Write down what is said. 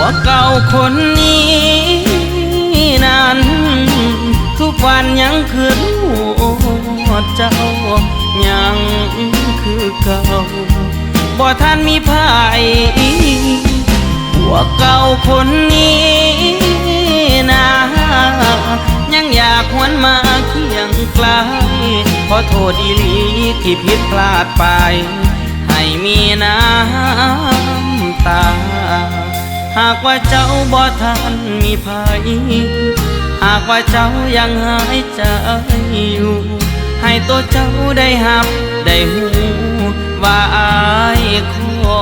วเก่าคนนี้นั้นทุกวันยังคือหัวเจ้ายังคือเก่าบ่ท่านมีภัยหัวเก่าคนนี้นะยังอยากหวนมาเคียงไกลขอโทษอีหลีที่ผิดพลาดไปให้มีน้ำตาหากว่าเจ้าบ่ทันมีภัยหากว่าเจ้ายังหายใจอยู่ให้ตัวเจ้าได้หับได้หูว่าอายขอ